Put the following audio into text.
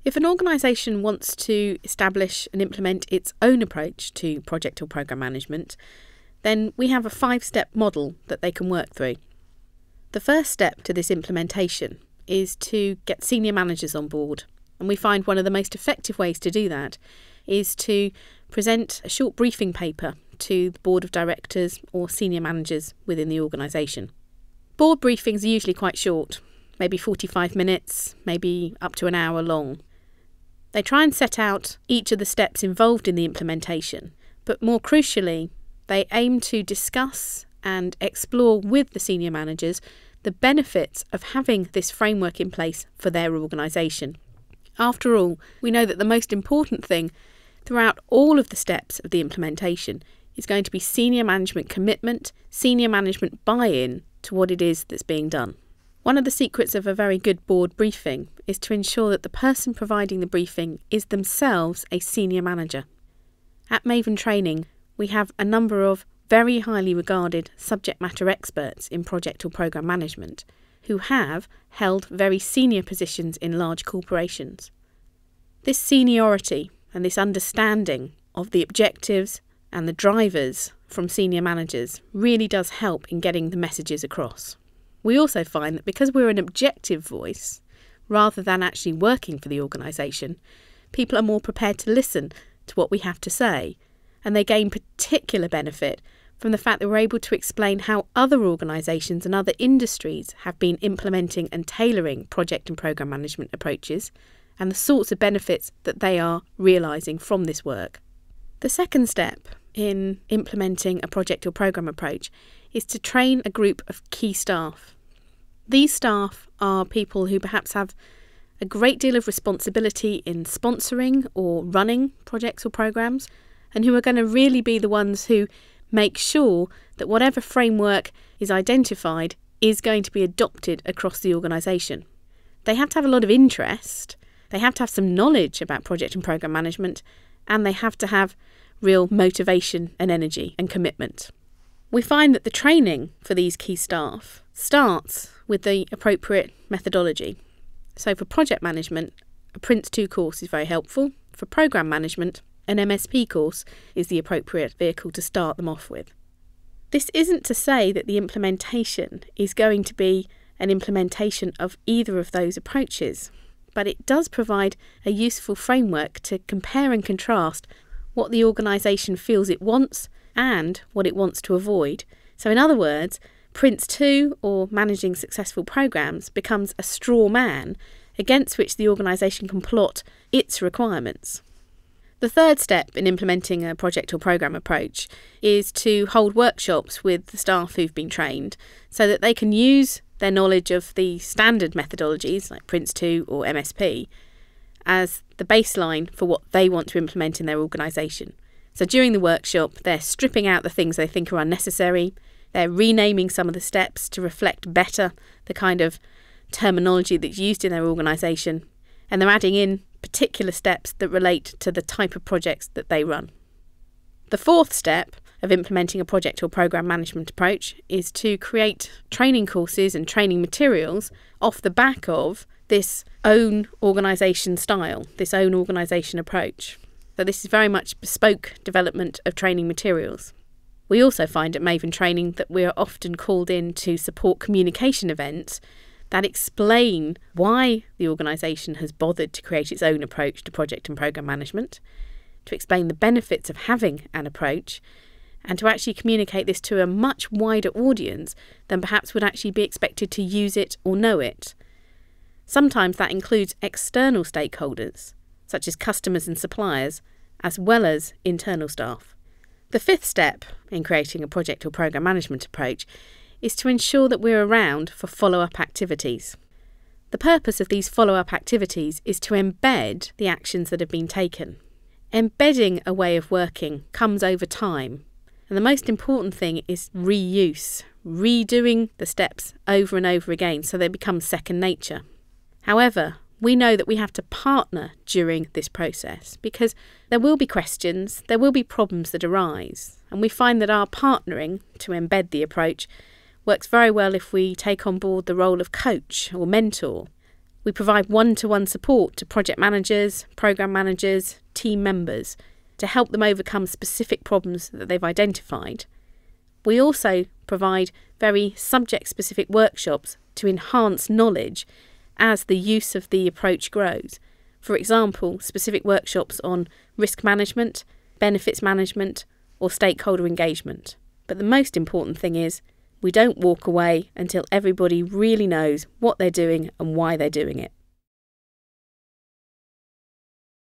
If an organisation wants to establish and implement its own approach to project or programme management, then we have a 5-step model that they can work through. The first step to this implementation is to get senior managers on board, and we find one of the most effective ways to do that is to present a short briefing paper to the board of directors or senior managers within the organisation. Board briefings are usually quite short, maybe 45 minutes, maybe up to an hour long. They try and set out each of the steps involved in the implementation, but more crucially, they aim to discuss and explore with the senior managers the benefits of having this framework in place for their organisation. After all, we know that the most important thing throughout all of the steps of the implementation is going to be senior management commitment, senior management buy-in to what it is that's being done. One of the secrets of a very good board briefing is to ensure that the person providing the briefing is themselves a senior manager. At Maven Training, we have a number of very highly regarded subject matter experts in project or programme management who have held very senior positions in large corporations. This seniority and this understanding of the objectives and the drivers from senior managers really does help in getting the messages across. We also find that because we're an objective voice, rather than actually working for the organisation, people are more prepared to listen to what we have to say, and they gain particular benefit from the fact that we're able to explain how other organisations and other industries have been implementing and tailoring project and programme management approaches, and the sorts of benefits that they are realising from this work. The second step in implementing a project or programme approach is to train a group of key staff. These staff are people who perhaps have a great deal of responsibility in sponsoring or running projects or programmes, and who are going to really be the ones who make sure that whatever framework is identified is going to be adopted across the organisation. They have to have a lot of interest, they have to have some knowledge about project and programme management, and they have to have real motivation and energy and commitment. We find that the training for these key staff starts with the appropriate methodology. So for project management, a Prince2 course is very helpful. For programme management, an MSP course is the appropriate vehicle to start them off with. This isn't to say that the implementation is going to be an implementation of either of those approaches, but it does provide a useful framework to compare and contrast what the organisation feels it wants and what it wants to avoid. So in other words, Prince2 or managing successful programmes becomes a straw man against which the organisation can plot its requirements. The third step in implementing a project or programme approach is to hold workshops with the staff who've been trained so that they can use their knowledge of the standard methodologies like Prince2 or MSP as the baseline for what they want to implement in their organisation. So during the workshop, they're stripping out the things they think are unnecessary, they're renaming some of the steps to reflect better the kind of terminology that's used in their organisation, and they're adding in particular steps that relate to the type of projects that they run. The fourth step of implementing a project or programme management approach is to create training courses and training materials off the back of this own organisation style, this own organisation approach. So this is very much bespoke development of training materials. We also find at Maven Training that we are often called in to support communication events that explain why the organisation has bothered to create its own approach to project and programme management, to explain the benefits of having an approach, and to actually communicate this to a much wider audience than perhaps would actually be expected to use it or know it. Sometimes that includes external stakeholders, such as customers and suppliers, as well as internal staff. The fifth step in creating a project or programme management approach is to ensure that we're around for follow-up activities. The purpose of these follow-up activities is to embed the actions that have been taken. Embedding a way of working comes over time, and the most important thing is reuse, redoing the steps over and over again so they become second nature. However, we know that we have to partner during this process because there will be questions, there will be problems that arise, and we find that our partnering to embed the approach works very well if we take on board the role of coach or mentor. We provide one-to-one support to project managers, programme managers, team members to help them overcome specific problems that they've identified. We also provide very subject-specific workshops to enhance knowledge as the use of the approach grows. For example, specific workshops on risk management, benefits management, or stakeholder engagement. But the most important thing is we don't walk away until everybody really knows what they're doing and why they're doing it.